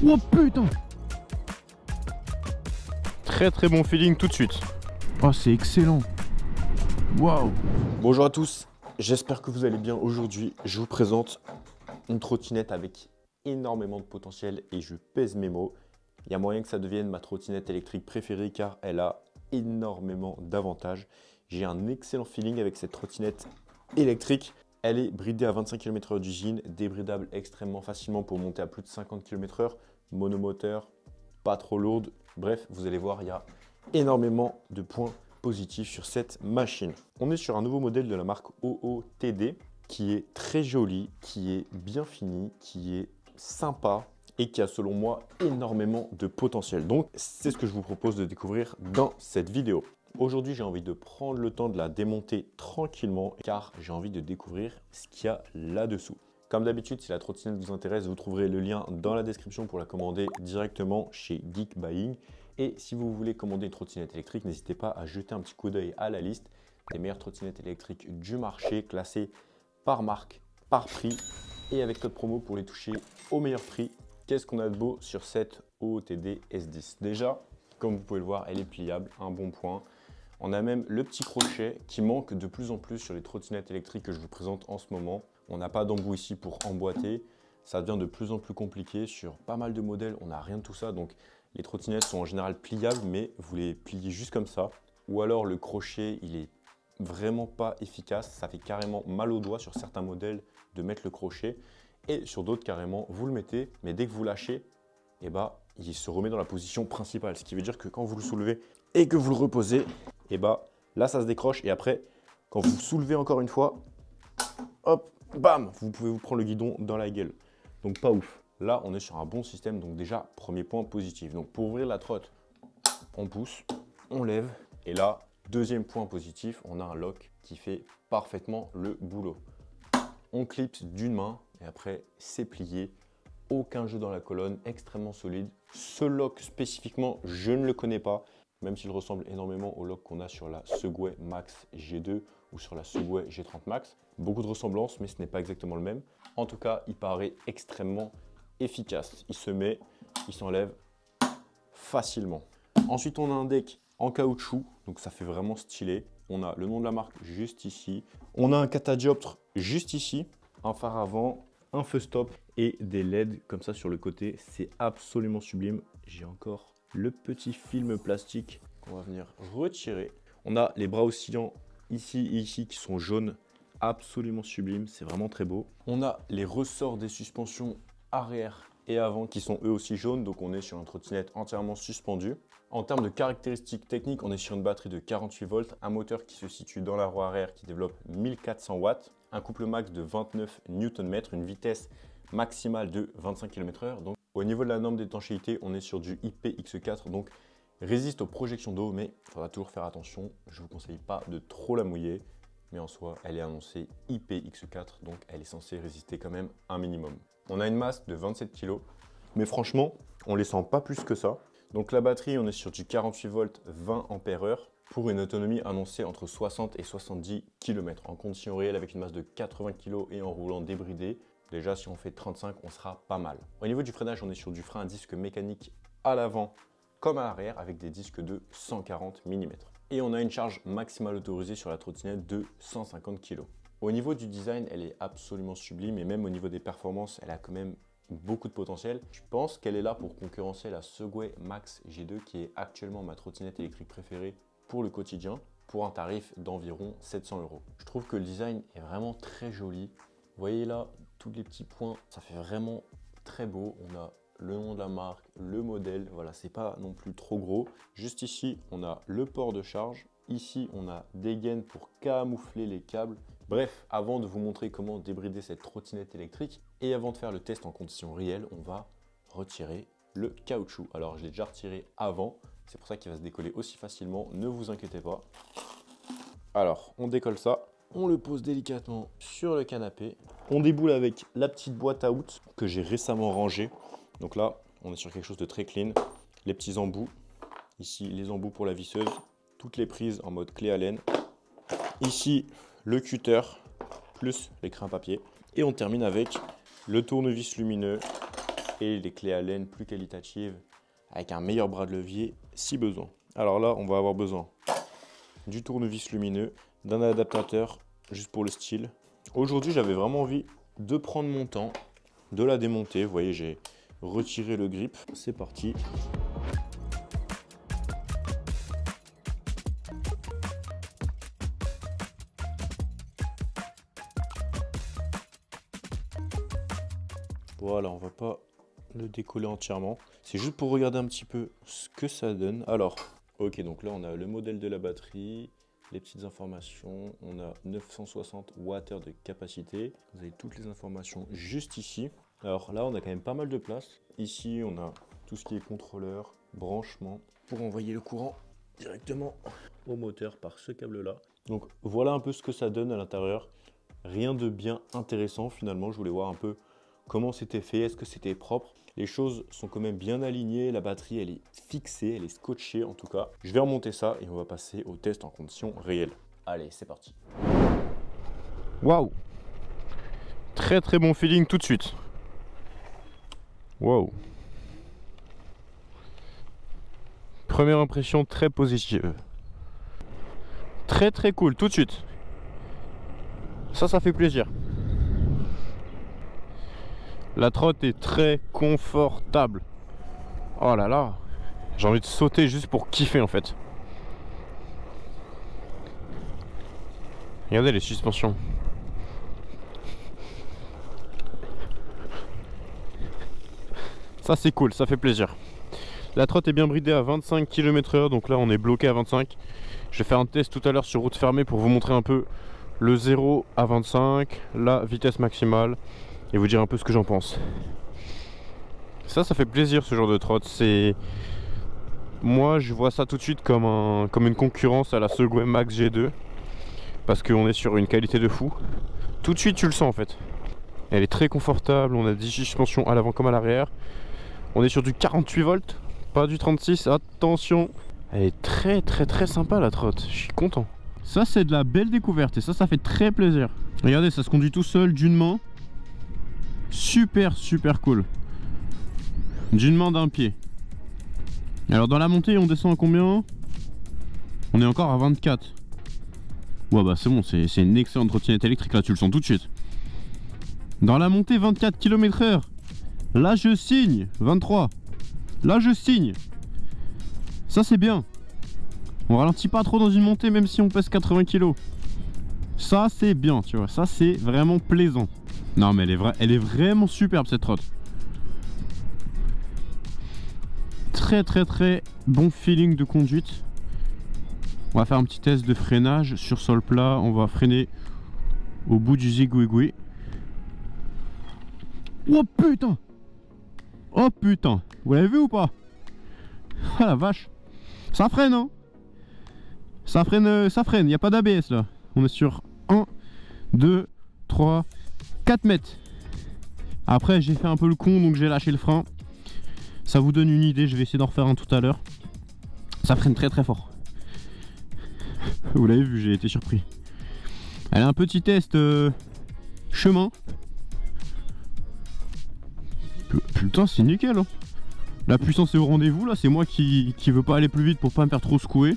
Oh putain! Très bon feeling tout de suite. Oh, c'est excellent. Waouh! Bonjour à tous, j'espère que vous allez bien. Aujourd'hui, je vous présente une trottinette avec énormément de potentiel et je pèse mes mots. Il y a moyen que ça devienne ma trottinette électrique préférée car elle a énormément d'avantages. J'ai un excellent feeling avec cette trottinette électrique. Elle est bridée à 25 km/h d'usine, débridable extrêmement facilement pour monter à plus de 50 km/h, monomoteur, pas trop lourde. Bref, vous allez voir, il y a énormément de points positifs sur cette machine. On est sur un nouveau modèle de la marque OOTD qui est très joli, qui est bien fini, qui est sympa et qui a selon moi énormément de potentiel. Donc c'est ce que je vous propose de découvrir dans cette vidéo. Aujourd'hui, j'ai envie de prendre le temps de la démonter tranquillement car j'ai envie de découvrir ce qu'il y a là-dessous. Comme d'habitude, si la trottinette vous intéresse, vous trouverez le lien dans la description pour la commander directement chez Geek Buying. Et si vous voulez commander une trottinette électrique, n'hésitez pas à jeter un petit coup d'œil à la liste des meilleures trottinettes électriques du marché, classées par marque, par prix et avec code promo pour les toucher au meilleur prix. Qu'est-ce qu'on a de beau sur cette OOTD S10? Déjà, comme vous pouvez le voir, elle est pliable, un bon point. On a même le petit crochet qui manque de plus en plus sur les trottinettes électriques que je vous présente en ce moment. On n'a pas d'embout ici pour emboîter. Ça devient de plus en plus compliqué. Sur pas mal de modèles, on n'a rien de tout ça. Donc les trottinettes sont en général pliables, mais vous les pliez juste comme ça. Ou alors le crochet, il est vraiment pas efficace. Ça fait carrément mal aux doigts sur certains modèles de mettre le crochet. Et sur d'autres, carrément, vous le mettez, mais dès que vous lâchez, eh ben, il se remet dans la position principale. Ce qui veut dire que quand vous le soulevez et que vous le reposez, eh ben, là, ça se décroche. Et après, quand vous soulevez encore une fois, hop, bam, vous pouvez vous prendre le guidon dans la gueule. Donc, pas ouf. Là, on est sur un bon système. Donc, déjà, premier point positif. Donc, pour ouvrir la trotte, on pousse, on lève. Et là, deuxième point positif, on a un lock qui fait parfaitement le boulot. On clipse d'une main et après, c'est plié. Aucun jeu dans la colonne, extrêmement solide. Ce lock spécifiquement, je ne le connais pas, même s'il ressemble énormément au lock qu'on a sur la Segway Max G2 ou sur la Segway G30 Max. Beaucoup de ressemblances, mais ce n'est pas exactement le même. En tout cas, il paraît extrêmement efficace. Il se met, il s'enlève facilement. Ensuite, on a un deck en caoutchouc, donc ça fait vraiment stylé. On a le nom de la marque juste ici. On a un catadioptre juste ici, un phare avant, un feu stop et des LED comme ça sur le côté. C'est absolument sublime. J'ai encore le petit film plastique qu'on va venir retirer. On a les bras oscillants ici et ici qui sont jaunes. Absolument sublime, c'est vraiment très beau. On a les ressorts des suspensions arrière et avant qui sont eux aussi jaunes. Donc on est sur une trottinette entièrement suspendue. En termes de caractéristiques techniques, on est sur une batterie de 48 volts, un moteur qui se situe dans la roue arrière qui développe 1400 watts, un couple max de 29 Nm, une vitesse maximale de 25 km/h. Donc, au niveau de la norme d'étanchéité, on est sur du IPX4, donc résiste aux projections d'eau, mais il faudra toujours faire attention. Je ne vous conseille pas de trop la mouiller, mais en soi, elle est annoncée IPX4, donc elle est censée résister quand même un minimum. On a une masse de 27 kg, mais franchement, on ne les sent pas plus que ça. Donc la batterie, on est sur du 48 volts 20 ampères-heure pour une autonomie annoncée entre 60 et 70 km en conditions réelles avec une masse de 80 kg et en roulant débridé. Déjà, si on fait 35, on sera pas mal. Au niveau du freinage, on est sur du frein à disque mécanique à l'avant comme à l'arrière avec des disques de 140 mm. Et on a une charge maximale autorisée sur la trottinette de 150 kg. Au niveau du design, elle est absolument sublime et même au niveau des performances, elle a quand même beaucoup de potentiel. Je pense qu'elle est là pour concurrencer la Segway Max G2 qui est actuellement ma trottinette électrique préférée pour le quotidien pour un tarif d'environ 700 €. Je trouve que le design est vraiment très joli. Vous voyez là, tous les petits points, ça fait vraiment très beau. On a le nom de la marque, le modèle, voilà, c'est pas non plus trop gros. Juste ici, on a le port de charge. Ici, on a des gaines pour camoufler les câbles. Bref, avant de vous montrer comment débrider cette trottinette électrique et avant de faire le test en conditions réelles, on va retirer le caoutchouc. Alors, je l'ai déjà retiré avant, c'est pour ça qu'il va se décoller aussi facilement, ne vous inquiétez pas. Alors, on décolle ça, on le pose délicatement sur le canapé. On déboule avec la petite boîte à outils que j'ai récemment rangée. Donc là, on est sur quelque chose de très clean. Les petits embouts, ici les embouts pour la visseuse, toutes les prises en mode clé Allen. Ici, le cutter, plus l'écran papier. Et on termine avec le tournevis lumineux et les clés Allen plus qualitatives avec un meilleur bras de levier si besoin. Alors là, on va avoir besoin du tournevis lumineux, d'un adaptateur juste pour le style. Aujourd'hui, j'avais vraiment envie de prendre mon temps, de la démonter. Vous voyez, j'ai retiré le grip. C'est parti. Voilà, on va pas le décoller entièrement. C'est juste pour regarder un petit peu ce que ça donne. Alors, ok, donc là on a le modèle de la batterie, les petites informations. On a 960 Wh de capacité. Vous avez toutes les informations juste ici. Alors là, on a quand même pas mal de place. Ici, on a tout ce qui est contrôleur, branchement, pour envoyer le courant directement au moteur par ce câble-là. Donc voilà un peu ce que ça donne à l'intérieur. Rien de bien intéressant finalement. Je voulais voir un peu comment c'était fait, est-ce que c'était propre. Les choses sont quand même bien alignées, la batterie elle est fixée, elle est scotchée en tout cas. Je vais remonter ça et on va passer au test en conditions réelles. Allez, c'est parti. Waouh! Très très bon feeling tout de suite. Waouh! Première impression très positive. Très très cool tout de suite. Ça fait plaisir. La trotte est très confortable. Oh là là, j'ai envie de sauter juste pour kiffer en fait. Regardez les suspensions. Ça c'est cool, ça fait plaisir. La trotte est bien bridée à 25 km/h, donc là on est bloqué à 25. Je vais faire un test tout à l'heure sur route fermée pour vous montrer un peu le 0 à 25, la vitesse maximale, et vous dire un peu ce que j'en pense. Ça fait plaisir ce genre de trotte. Moi je vois ça tout de suite comme une concurrence à la Segway Max G2, parce qu'on est sur une qualité de fou. Tout de suite tu le sens en fait. Elle est très confortable, on a 10 suspensions à l'avant comme à l'arrière. On est sur du 48 volts, pas du 36, attention. Elle est très très très sympa la trotte, je suis content. Ça c'est de la belle découverte et ça fait très plaisir. Regardez, ça se conduit tout seul d'une main. Super cool. D'une main d'un pied. Alors dans la montée on descend à combien? On est encore à 24. Ouais bah c'est bon, c'est une excellente trottinette électrique là, tu le sens tout de suite. Dans la montée 24 km/h. Là je signe. 23. Là je signe. Ça c'est bien. On ralentit pas trop dans une montée même si on pèse 80 kg. Ça c'est bien, tu vois, ça c'est vraiment plaisant. Non mais elle est vraiment superbe cette trotte. Très bon feeling de conduite. On va faire un petit test de freinage sur sol plat. On va freiner au bout du zigouigoui. Oh putain! Oh putain! Vous l'avez vu ou pas? Ah la vache! Ça freine hein! Ça freine, il n'y a pas d'ABS là. On est sur 1, 2, 3, 4 mètres. Après j'ai fait un peu le con donc j'ai lâché le frein. Ça vous donne une idée, je vais essayer d'en refaire un tout à l'heure. Ça freine très fort. Vous l'avez vu, j'ai été surpris. Allez, un petit test chemin. Putain c'est nickel hein. La puissance est au rendez-vous là, c'est moi qui veut pas aller plus vite pour pas me faire trop secouer.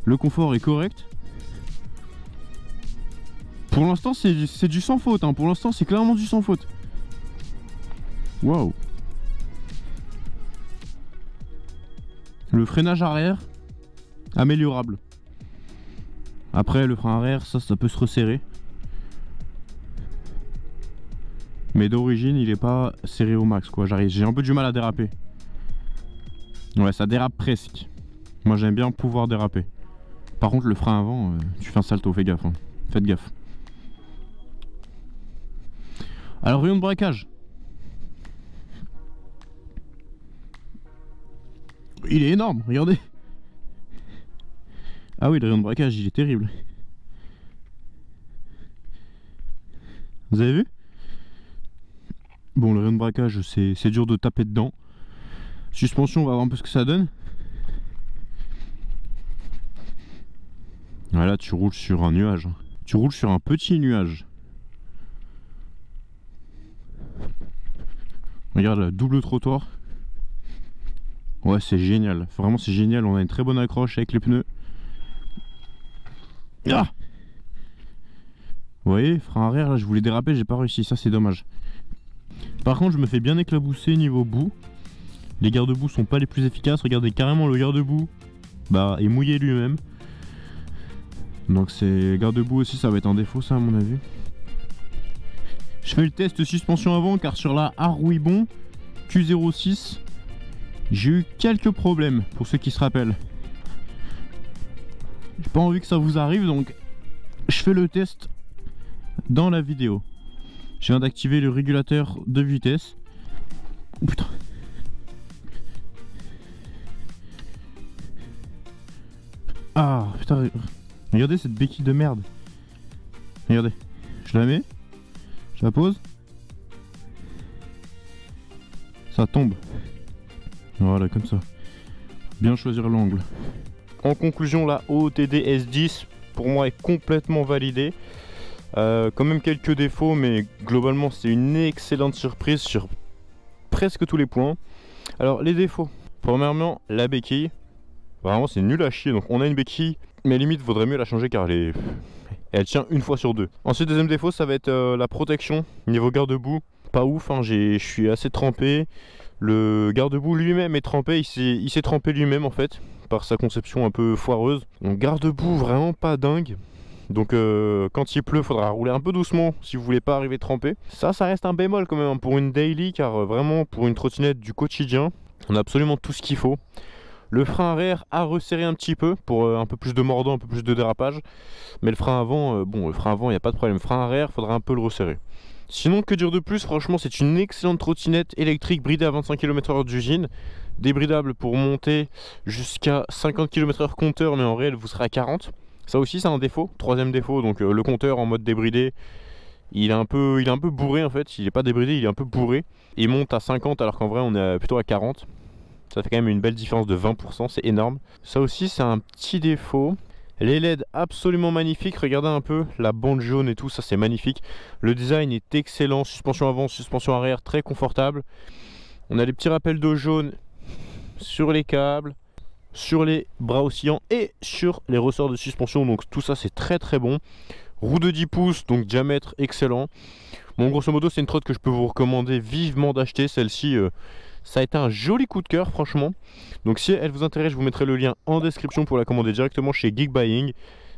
Le confort est correct. Pour l'instant c'est du sans faute hein. Pour l'instant c'est clairement du sans faute. Waouh. Le freinage arrière améliorable. Après le frein arrière ça peut se resserrer. Mais d'origine il est pas serré au max quoi. J'ai un peu du mal à déraper. Ouais ça dérape presque. Moi j'aime bien pouvoir déraper. Par contre le frein avant tu fais un salto, fais gaffe hein. Faites gaffe. Alors rayon de braquage. Il est énorme, regardez. Ah oui le rayon de braquage il est terrible. Vous avez vu? Bon le rayon de braquage c'est dur de taper dedans. Suspension on va voir un peu ce que ça donne. Voilà tu roules sur un nuage. Tu roules sur un petit nuage. Regarde là, double trottoir. Ouais, c'est génial. Vraiment, c'est génial. On a une très bonne accroche avec les pneus. Ah! Vous voyez, frein arrière, là, je voulais déraper, j'ai pas réussi. Ça, c'est dommage. Par contre, je me fais bien éclabousser niveau boue. Les garde-boue sont pas les plus efficaces. Regardez, carrément, le garde-boue est mouillé lui-même. Donc, c'est garde-boue aussi, ça va être un défaut, ça, à mon avis. Je fais le test suspension avant, car sur la Haruibon Q06, j'ai eu quelques problèmes, pour ceux qui se rappellent. J'ai pas envie que ça vous arrive, donc je fais le test dans la vidéo. Je viens d'activer le régulateur de vitesse. Oh putain. Ah putain, regardez cette béquille de merde. Regardez, je la mets, je la pose, ça tombe. Voilà, comme ça. Bien choisir l'angle. En conclusion, la OOTD S10 pour moi est complètement validée. Quand même quelques défauts, mais globalement c'est une excellente surprise sur presque tous les points. Alors les défauts, premièrement la béquille. Vraiment c'est nul à chier, donc on a une béquille, mais limite vaudrait mieux la changer car elle tient une fois sur deux. Ensuite deuxième défaut, ça va être la protection, niveau garde-boue, pas ouf, hein, je suis assez trempé. Le garde-boue lui-même est trempé, il s'est trempé lui-même en fait, par sa conception un peu foireuse. Donc garde-boue vraiment pas dingue. Donc quand il pleut, faudra rouler un peu doucement si vous voulez pas arriver trempé. Ça reste un bémol quand même pour une daily, car vraiment pour une trottinette du quotidien, on a absolument tout ce qu'il faut. Le frein arrière a resserré un petit peu pour un peu plus de mordant, un peu plus de dérapage. Mais le frein avant, le frein avant, il n'y a pas de problème. Le frein arrière, faudra un peu le resserrer. Sinon, que dire de plus? Franchement, c'est une excellente trottinette électrique bridée à 25 km/h d'usine. Débridable pour monter jusqu'à 50 km/h compteur, mais en réel, vous serez à 40. Ça aussi, c'est un défaut. Troisième défaut, donc le compteur en mode débridé, il est un peu bourré en fait. Il n'est pas débridé, il est un peu bourré. Il monte à 50 alors qu'en vrai, on est plutôt à 40. Ça fait quand même une belle différence de 20%, c'est énorme. Ça aussi, c'est un petit défaut. Les LED absolument magnifiques, regardez un peu la bande jaune et tout, ça c'est magnifique. Le design est excellent, suspension avant, suspension arrière, très confortable. On a les petits rappels d'eau jaune sur les câbles, sur les bras oscillants et sur les ressorts de suspension, donc tout ça c'est très très bon. Roue de 10 pouces, donc diamètre excellent. Bon, grosso modo, c'est une trotte que je peux vous recommander vivement d'acheter. Celle-ci, ça a été un joli coup de cœur, franchement. Donc si elle vous intéresse, je vous mettrai le lien en description pour la commander directement chez Geek Buying.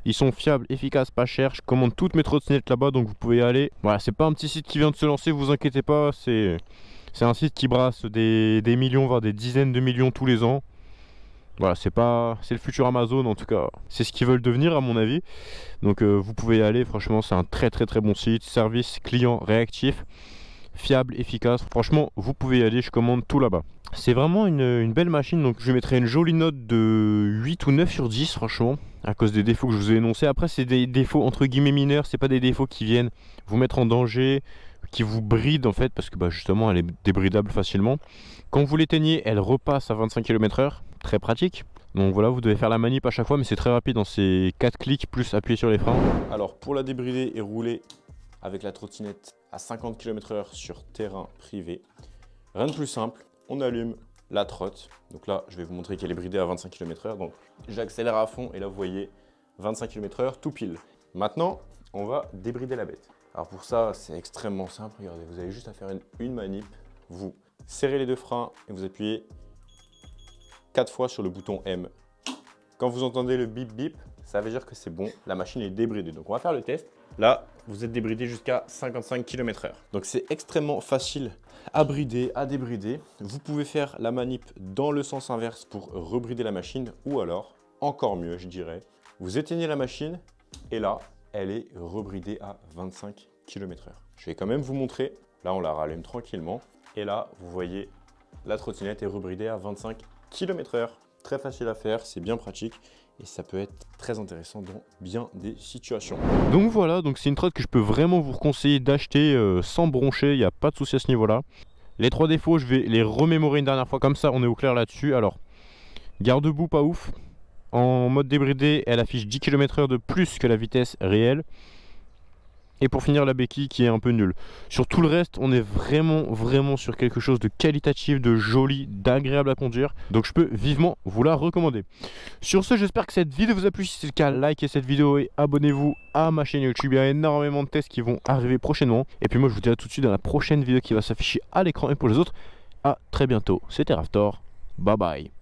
Ils sont fiables, efficaces, pas chers. Je commande toutes mes trottinettes là-bas, donc vous pouvez y aller. Voilà, c'est pas un petit site qui vient de se lancer, vous inquiétez pas. C'est un site qui brasse des millions, voire des dizaines de millions tous les ans. Voilà, c'est le futur Amazon en tout cas. C'est ce qu'ils veulent devenir à mon avis. Donc vous pouvez y aller, franchement c'est un très très très bon site. Service client réactif, fiable, efficace. Franchement vous pouvez y aller, je commande tout là-bas. C'est vraiment une belle machine, donc je mettrai une jolie note de 8 ou 9 sur 10 franchement, à cause des défauts que je vous ai énoncés. Après c'est des défauts entre guillemets mineurs, c'est pas des défauts qui viennent vous mettre en danger, qui vous brident en fait, parce que justement elle est débridable facilement. Quand vous l'éteignez, elle repasse à 25 km/h, très pratique. Donc voilà, vous devez faire la manip à chaque fois, mais c'est très rapide dans ces 4 clics plus appuyer sur les freins. Alors pour la débrider et rouler avec la trottinette à 50 km/h sur terrain privé, rien de plus simple, on allume la trotte. Donc là, je vais vous montrer qu'elle est bridée à 25 km/h. Donc j'accélère à fond et là vous voyez 25 km/h tout pile. Maintenant, on va débrider la bête. Alors pour ça, c'est extrêmement simple. Regardez, vous avez juste à faire une manip. Vous serrez les deux freins et vous appuyez 4 fois sur le bouton M. Quand vous entendez le bip bip, ça veut dire que c'est bon, la machine est débridée. Donc on va faire le test. Là, vous êtes débridé jusqu'à 55 km/h. Donc c'est extrêmement facile à brider, à débrider. Vous pouvez faire la manip dans le sens inverse pour rebrider la machine, ou alors, encore mieux je dirais, vous éteignez la machine et là, elle est rebridée à 25 km/h. Je vais quand même vous montrer. Là, on la rallume tranquillement. Et là, vous voyez, la trottinette est rebridée à 25 km/h. Très facile à faire, c'est bien pratique. Et ça peut être très intéressant dans bien des situations. Donc voilà, donc c'est une trotte que je peux vraiment vous conseiller d'acheter sans broncher, il n'y a pas de souci à ce niveau-là. Les 3 défauts, je vais les remémorer une dernière fois, comme ça on est au clair là-dessus. Alors, garde-boue pas ouf. En mode débridé, elle affiche 10 km/h de plus que la vitesse réelle. Et pour finir, la béquille qui est un peu nulle. Sur tout le reste, on est vraiment sur quelque chose de qualitatif, de joli, d'agréable à conduire. Donc je peux vivement vous la recommander. Sur ce, j'espère que cette vidéo vous a plu. Si c'est le cas, likez cette vidéo et abonnez-vous à ma chaîne YouTube. Il y a énormément de tests qui vont arriver prochainement. Et puis moi, je vous dis à tout de suite dans la prochaine vidéo qui va s'afficher à l'écran. Et pour les autres, à très bientôt. C'était Raftor. Bye bye.